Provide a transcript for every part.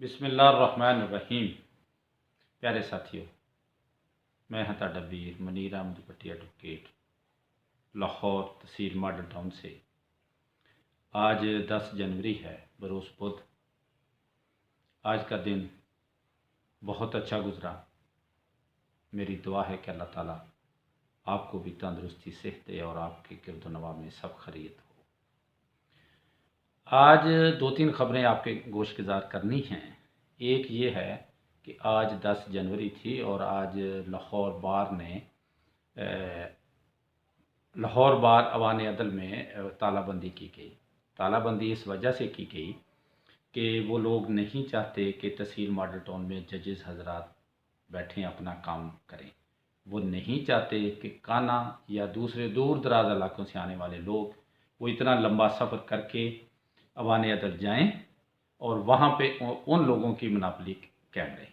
बिस्मिल्लाहिर्रहमानिर्रहीम। प्यारे साथियों, मैं हता डब्बीर मनीर अहमद भट्टी एडवोकेट लाहौर तहसील मॉडल टाउन से। आज 10 जनवरी है, बरोज़ बुध। आज का दिन बहुत अच्छा गुज़रा। मेरी दुआ है कि अल्लाह ताला आपको भी तंदुरुस्ती सेहत दे और आपके गिरद नवा में सब खैरियत हो। आज 2-3 खबरें आपके गोश गुजार करनी हैं। एक ये है कि आज 10 जनवरी थी और आज लाहौर बार ने लाहौर बार अवान अदल में तालाबंदी की गई। तालाबंदी इस वजह से की गई कि वो लोग नहीं चाहते कि तहसील मॉडल टाउन में जजेस हजरात बैठें अपना काम करें। वो नहीं चाहते कि काना या दूसरे दूर दराज इलाकों से आने वाले लोग वो इतना लंबा सफ़र करके अवान अदल जाएं और वहाँ पे उन लोगों की मुनाफली कैद रहे।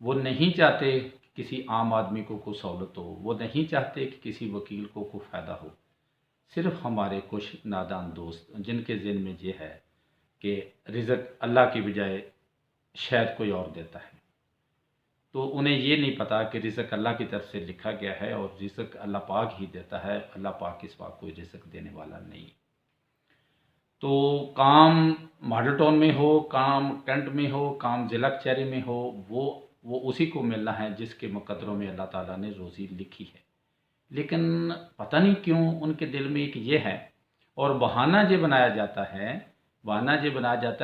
वो नहीं चाहते कि किसी आम आदमी को कोई सहूलत हो, वो नहीं चाहते कि किसी वकील को कोई फ़ायदा हो। सिर्फ हमारे कुछ नादान दोस्त जिनके ज़हन में ये है कि रिज़्क़ अल्लाह की बजाय शायद कोई और देता है, तो उन्हें ये नहीं पता कि रिज़्क़ अल्लाह की तरफ से लिखा गया है और रिज़्क़ अल्लाह पाक ही देता है। अल्लाह पाक के सिवा कोई रिज़्क़ देने वाला नहीं। तो काम मॉडल टाउन में हो, काम कैंट में हो, काम ज़िला कचहरी में हो, वो उसी को मिलना है जिसके मुकद्दरों में अल्लाह ताला ने रोज़ी लिखी है। लेकिन पता नहीं क्यों उनके दिल में एक ये है और बहाना ये बनाया जाता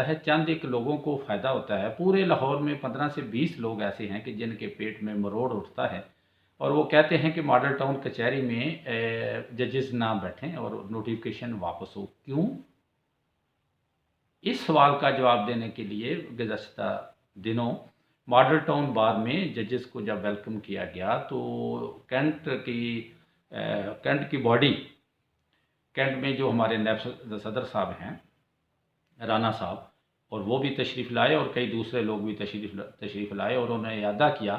है, चंद एक लोगों को फ़ायदा होता है। पूरे लाहौर में 15 से 20 लोग ऐसे हैं कि जिनके पेट में मरोड़ उठता है और वो कहते हैं कि मॉडल टाउन कचहरी में जजेस ना बैठें और नोटिफिकेशन वापस हो। क्यों? इस सवाल का जवाब देने के लिए गुज़श्ता दिनों मॉडल टाउन बार में जजेस को जब वेलकम किया गया तो कैंट की बॉडी, कैंट में जो हमारे नायब सदर साहब हैं राना साहब, और वो भी तशरीफ़ लाए और कई दूसरे लोग भी तशरीफ़ लाए और उन्होंने यादा किया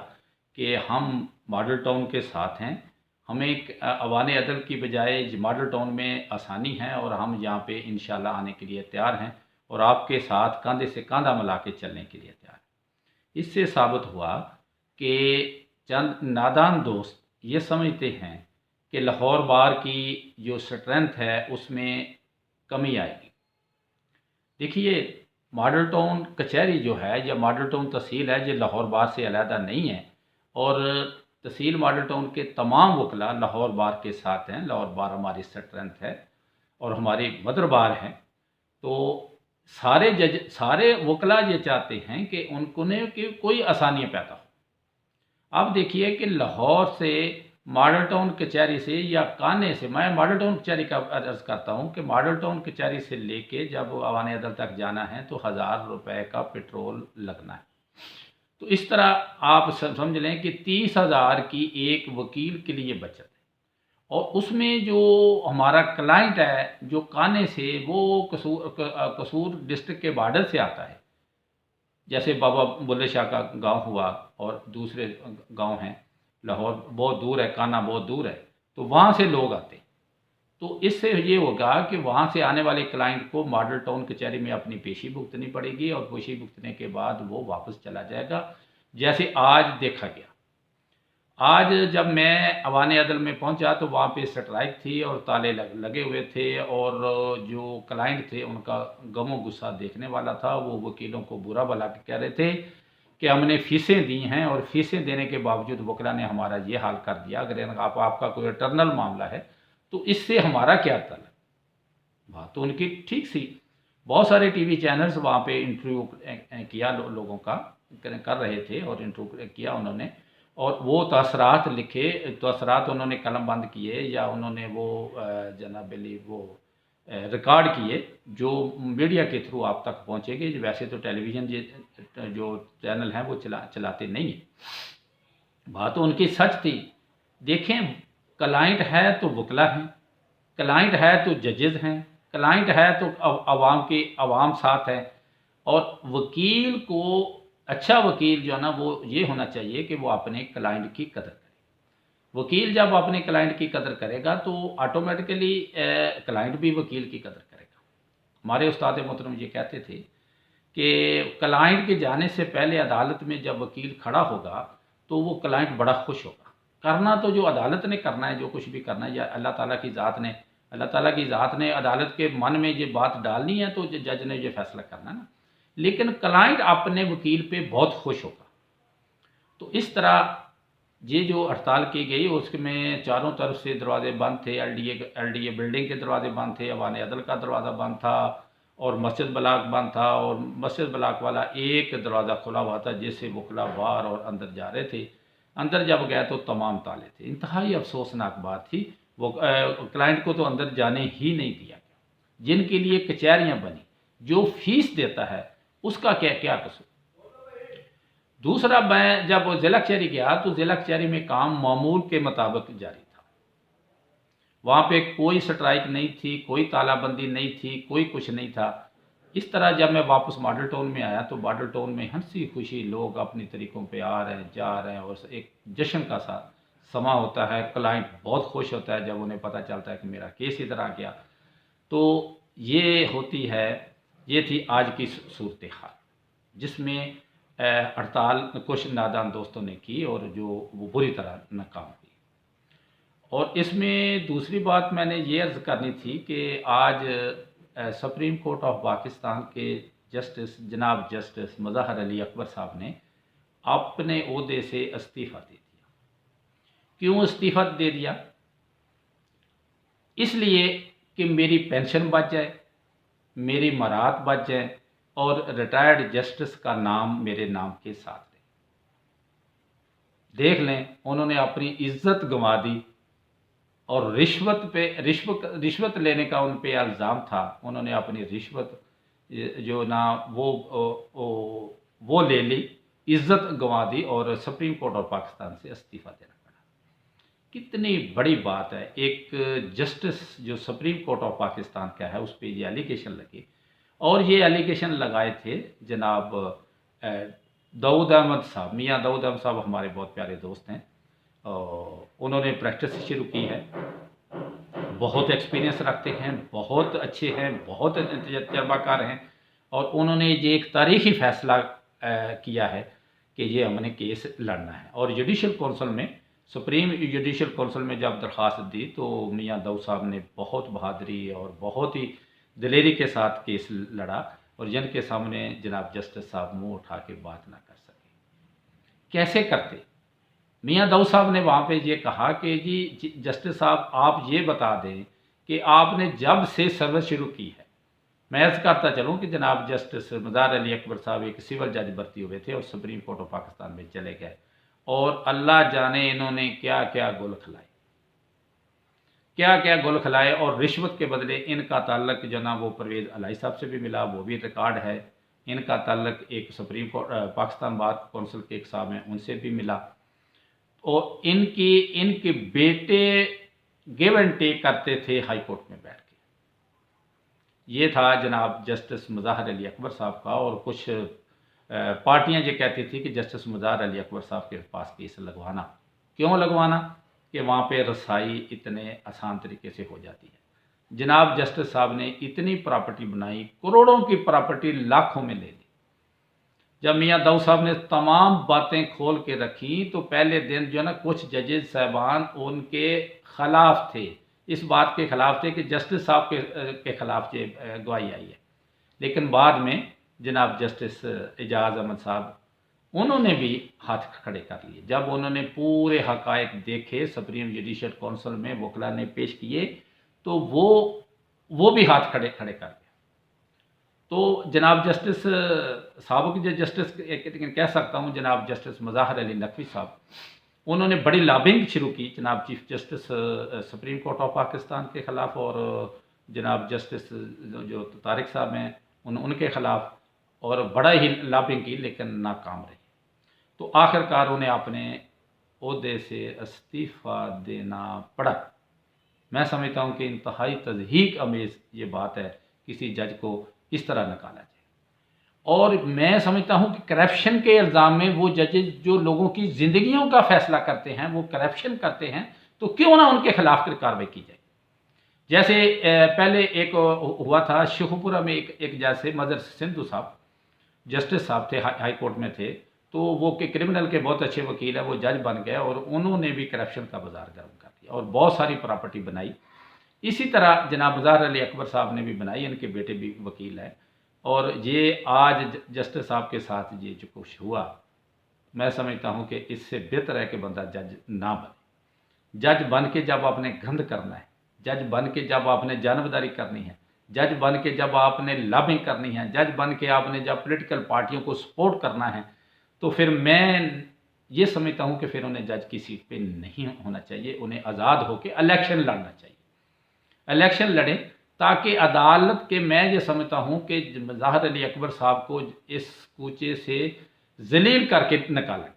कि हम मॉडल टाउन के साथ हैं। हमें एक अवान अदल की बजाय मॉडल टाउन में आसानी है और हम यहाँ पे इंशाल्लाह आने के लिए तैयार हैं और आपके साथ कंधे से कंधा मिला के चलने के लिए तैयार हैं। इससे साबित हुआ कि चंद नादान दोस्त ये समझते हैं कि लाहौर बार की जो स्ट्रेंथ है उसमें कमी आएगी। देखिए, मॉडल टाउन कचहरी जो है या मॉडल टाउन तहसील है, जो लाहौर बार से अलहदा नहीं है और तहसील मॉडल टाउन के तमाम वकला लाहौर बार के साथ हैं। लाहौर बार हमारी स्ट्रेंथ है और हमारी मदर बार है। तो सारे वकला ये चाहते हैं कि उनको ने कि कोई आसानियाँ पैदा हो। अब देखिए कि लाहौर से मॉडल टाउन कचहरी से या काने से, मैं मॉडल टाउन कचहरी का अर्ज़ करता हूँ कि मॉडल टाउन कचहरी से लेके जब अवान अदल तक जाना है तो 1000 रुपये का पेट्रोल लगना है। तो इस तरह आप समझ लें कि 30,000 की एक वकील के लिए बचत है और उसमें जो हमारा क्लाइंट है जो काने से, वो कसूर डिस्ट्रिक्ट के बॉर्डर से आता है। जैसे बाबा बुल्ले शाह का गांव हुआ और दूसरे गांव हैं, लाहौर बहुत दूर है, काना बहुत दूर है, तो वहाँ से लोग आते हैं। तो इससे ये होगा कि वहाँ से आने वाले क्लाइंट को मॉडल टाउन कचहरी में अपनी पेशी भुगतनी पड़ेगी और पेशी भुगतने के बाद वो वापस चला जाएगा, जैसे आज देखा गया। आज जब मैं अवान अदल में पहुंचा तो वहाँ पे स्ट्राइक थी और ताले लगे हुए थे और जो क्लाइंट थे उनका गमो गुस्सा देखने वाला था। वो वकीलों को बुरा भला कह रहे थे कि हमने फ़ीसें दी हैं और फ़ीसें देने के बावजूद वकला ने हमारा ये हाल कर दिया। अगर आपका कोई इंटरनल मामला है तो इससे हमारा क्या ताल्लुक? बात तो उनकी ठीक सी। बहुत सारे टीवी चैनल्स वहाँ पे इंटरव्यू किया लोगों का कर रहे थे और इंटरव्यू किया उन्होंने, और वो तसरात लिखे, तसरात उन्होंने कलम बंद किए या उन्होंने वो जनाबली वो रिकॉर्ड किए जो मीडिया के थ्रू आप तक पहुँचेंगे। वैसे तो टेलीविज़न जो चैनल हैं वो चलाते नहीं हैं। बात तो उनकी सच थी। देखें, क्लाइंट है तो वकला हैं, क्लाइंट है तो जजेस हैं, क्लाइंट है तो अवाम साथ है। और वकील को, अच्छा वकील जो है ना, वो ये होना चाहिए कि वो अपने क्लाइंट की कदर करे। वकील जब अपने क्लाइंट की कदर करेगा तो ऑटोमेटिकली क्लाइंट भी वकील की कदर करेगा। हमारे उस्ताद मोहतरम ये कहते थे कि क्लाइंट के जाने से पहले अदालत में जब वकील खड़ा होगा तो वो क्लाइंट बड़ा खुश होगा। करना तो जो अदालत ने करना है, जो कुछ भी करना है, या अल्लाह ताला की ज़ात ने अदालत के मन में ये बात डालनी है तो जज ने ये फैसला करना है ना। लेकिन क्लाइंट अपने वकील पे बहुत खुश होगा। तो इस तरह ये जो हड़ताल की गई उसमें चारों तरफ से दरवाजे बंद थे। एलडीए बिल्डिंग के दरवाजे बंद थे, अवान अदल का दरवाज़ा बंद था और मस्जिद ब्लॉक बंद था, और मस्जिद ब्लॉक वाला एक दरवाज़ा खुला हुआ था जिससे वकला बाहर और अंदर जा रहे थे। अंदर जब गए तो तमाम ताले थे। इंतहाई अफसोसनाक बात थी। वो क्लाइंट को तो अंदर जाने ही नहीं दिया गया। जिनके लिए कचहरियाँ बनी, जो फीस देता है उसका क्या क्या कसूर। दूसरा, मैं जब ज़िला कचहरी गया तो ज़िला कचहरी में काम मामूल के मुताबिक जारी था। वहाँ पे कोई स्ट्राइक नहीं थी, कोई तालाबंदी नहीं थी, कोई कुछ नहीं था। इस तरह जब मैं वापस मॉडल टाउन में आया तो मॉडल टाउन में हंसी खुशी लोग अपनी तरीक़ों पे आ रहे हैं, जा रहे हैं, और एक जश्न का सा समा होता है। क्लाइंट बहुत खुश होता है जब उन्हें पता चलता है कि मेरा केस इधर आ गया। तो ये थी आज की सूरत हाल, जिसमें हड़ताल कुछ नादान दोस्तों ने की और जो वो बुरी तरह नाकाम हुई। और इसमें दूसरी बात मैंने ये अर्ज़ करनी थी कि आज सुप्रीम कोर्ट ऑफ पाकिस्तान के जनाब जस्टिस मज़हर अली अकबर साहब ने अपने ओहदे से इस्तीफ़ा दे दिया। क्यों इस्तीफ़ा दे दिया? इसलिए कि मेरी पेंशन बच जाए, मेरी मरात बच जाए और रिटायर्ड जस्टिस का नाम मेरे नाम के साथ रहे। देख लें, उन्होंने अपनी इज्जत गंवा दी और रिश्वत लेने का उन पे इल्ज़ाम था। उन्होंने अपनी रिश्वत जो ना वो ले ली, इज्जत गंवा दी और सुप्रीम कोर्ट ऑफ पाकिस्तान से इस्तीफ़ा देना पड़ा। कितनी बड़ी बात है। एक जस्टिस जो सुप्रीम कोर्ट ऑफ पाकिस्तान का है उस पर ये एलिगेशन लगे, और ये एलिगेशन लगाए थे जनाब दाऊद अहमद साहब। मियाँ दाऊद अहमद साहब हमारे बहुत प्यारे दोस्त हैं और उन्होंने प्रैक्टिस शुरू की है। बहुत एक्सपीरियंस रखते हैं, बहुत अच्छे हैं, बहुत तजर्बाकार हैं, और उन्होंने ये एक तारीख़ी फ़ैसला किया है कि ये हमने केस लड़ना है। और जुडिशल कौंसिल में, सुप्रीम जुडिशल कौंसिल में जब दरख्वास्त दी तो मियाँ दाऊद साहब ने बहुत बहादुरी और बहुत ही दिलेरी के साथ केस लड़ा, और जिनके सामने जनाब जस्टिस साहब मुंह उठा के बात ना कर सके। कैसे करते? मियाँ दाऊद साहब ने वहाँ पे ये कहा कि जी जस्टिस साहब, आप ये बता दें कि आपने जब से सर्विस शुरू की है। मैं अर्ज़ करता चलूँ कि जनाब जस्टिस मज़हर अली अकबर साहब एक सिविल जज भर्ती हुए थे और सुप्रीम कोर्ट ऑफ पाकिस्तान में चले गए, और अल्लाह जाने इन्होंने क्या क्या गुल खिलाए, क्या क्या गुल खिलाए। और रिश्वत के बदले इनका ताल्लुक जो ना वो परवेज़ अलाई साहब से भी मिला, वो भी रिकॉर्ड है। इनका ताल्लुक एक supreme court Pakistan bar council के एक साहब हैं, उनसे भी मिला। और इनके बेटे गिव एंड टेक करते थे हाई कोर्ट में बैठ के। ये था जनाब जस्टिस मज़हर अली अकबर साहब का। और कुछ पार्टियां ये कहती थी कि जस्टिस मज़हर अली अकबर साहब के पास केस लगवाना। क्यों लगवाना? कि वहाँ पे रसाई इतने आसान तरीके से हो जाती है। जनाब जस्टिस साहब ने इतनी प्रॉपर्टी बनाई, करोड़ों की प्रॉपर्टी लाखों में ले ली। जब मियाँ दाऊद साहब ने तमाम बातें खोल के रखी तो पहले दिन जो है ना, कुछ जजेज साहबान उनके ख़िलाफ़ थे, इस बात के ख़िलाफ़ थे कि जस्टिस साहब के ख़िलाफ़ ये गवाही आई है। लेकिन बाद में जनाब जस्टिस एजाज़ अहमद साहब, उन्होंने भी हाथ खड़े कर लिए। जब उन्होंने पूरे हक़ाइक़ देखे, सुप्रीम जुडिशल कौंसिल में वकला ने पेश किए, तो वो भी हाथ खड़े कर गए। तो जनाब जस्टिस साहब के जस्टिस कह सकता हूँ, जनाब जस्टिस मज़हर अली नकवी साहब, उन्होंने बड़ी लॉबिंग शुरू की जनाब chief justice supreme court of Pakistan के ख़िलाफ़, और जनाब जस्टिस जो तारिक साहब हैं उनके ख़िलाफ़, और बड़ा ही लॉबिंग की, लेकिन नाकाम रही। तो आखिरकार उन्हें अपने ओहदे से इस्तीफ़ा देना पड़ा। मैं समझता हूँ कि इंतहाई तज़हीक अमेज़ ये बात है, किसी जज को इस तरह निकाला जाए। और मैं समझता हूँ कि करप्शन के इल्ज़ाम में वो जजेज जो लोगों की ज़िंदगियों का फ़ैसला करते हैं, वो करप्शन करते हैं, तो क्यों ना उनके ख़िलाफ़ कार्रवाई की जाए। जैसे पहले एक हुआ था शेखुपुरा में, एक जज से मज़र सिंधु साहब, जस्टिस साहब थे, हाई कोर्ट में थे, तो वो के क्रिमिनल के बहुत अच्छे वकील है, वो जज बन गए और उन्होंने भी करप्शन का बाजार गर्म कर दिया और बहुत सारी प्रॉपर्टी बनाई। इसी तरह जनाब मुज़ाहर अली अकबर साहब ने भी बनाई, इनके बेटे भी वकील हैं। और ये आज जस्टिस साहब के साथ ये जो कुछ हुआ, मैं समझता हूँ कि इससे बेहतर है कि बंदा जज ना बने। जज बन के जब आपने गंद करना है, जज बन के जब आपने जानबदारी करनी है, जज बन के जब आपने लॉबिंग करनी है, जज बन के आपने जब पॉलिटिकल पार्टियों को सपोर्ट करना है, तो फिर मैं ये समझता हूँ कि फिर उन्हें जज की सीट पे नहीं होना चाहिए। उन्हें आज़ाद होकर इलेक्शन लड़ना चाहिए, इलेक्शन लड़ें, ताकि अदालत के, मैं ये समझता हूँ कि मुज़ाहर अली अकबर साहब को इस कूचे से जलील करके निकाला गया।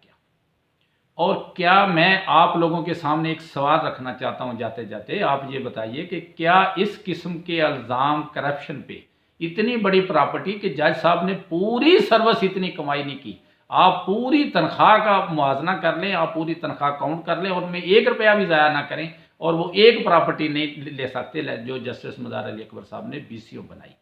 और क्या मैं आप लोगों के सामने एक सवाल रखना चाहता हूँ जाते जाते, आप ये बताइए कि क्या इस किस्म के इल्ज़ाम करप्शन पे, इतनी बड़ी प्रॉपर्टी कि जज साहब ने पूरी सर्विस इतनी कमाई नहीं की, आप पूरी तनख्वाह का मुआवजा कर लें, आप पूरी तनख्वाह काउंट कर लें और उनमें 1 रुपया भी ज़ाया ना करें, और वो एक प्रॉपर्टी नहीं ले सकते जो जस्टिस मुज़ाहर अली अकबर साहब ने BCO बनाई।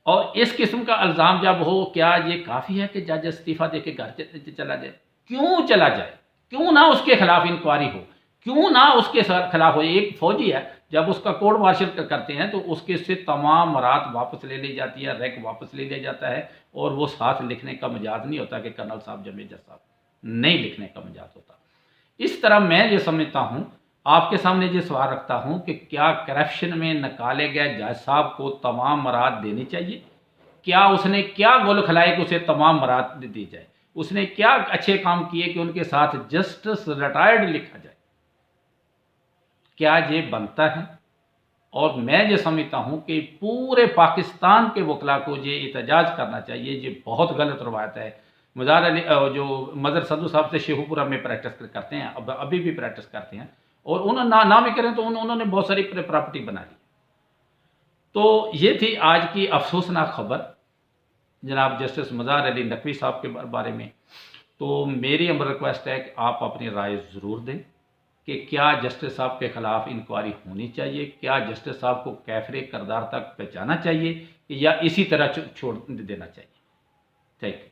और इस किस्म का इल्ज़ाम जब हो, क्या ये काफ़ी है कि जज इस्तीफ़ा दे के घर चला जाए? क्यों चला जाए? क्यों ना उसके खिलाफ इंक्वायरी हो? क्यों ना उसके खिलाफ हो? एक फौजी है, जब उसका कोर्ट मार्शल करते हैं तो उसके से तमाम मरात वापस ले ली जाती है, रैंक वापस ले लिया जाता है, और वो साथ लिखने का मजाज नहीं होता कि कर्नल साहब या मेजर साहब, नहीं लिखने का मजाज होता। इस तरह मैं ये समझता हूँ, आपके सामने ये सवाल रखता हूँ कि क्या करप्शन में निकाले गए जज साहब को तमाम मराद देनी चाहिए? क्या उसने क्या गुल खिलाए कि उसे तमाम मराद दी जाए? उसने क्या अच्छे काम किए कि उनके साथ जस्टिस रिटायर्ड लिखा जाए? क्या ये बनता है? और मैं ये समझता हूँ कि पूरे पाकिस्तान के वकला को ये एहतजाज करना चाहिए। ये बहुत गलत रवायत है। मुज़ाहर अली जो मदर सदू साहब से शेखुपुरा में प्रैक्टिस करते हैं, अब अभी भी प्रैक्टिस करते हैं, और उन्होंने ना भी करें तो उन्होंने बहुत सारी प्रॉपर्टी बना ली। तो ये थी आज की अफसोसनाक खबर जनाब जस्टिस मुज़ाहर अली नकवी साहब के बारे में। तो मेरी अमर रिक्वेस्ट है कि आप अपनी राय ज़रूर दें कि क्या जस्टिस साहब के ख़िलाफ़ इंक्वायरी होनी चाहिए, क्या जस्टिस साहब को कैफरे किरदार तक पहुँचाना चाहिए या इसी तरह छोड़ देना चाहिए। Thank you.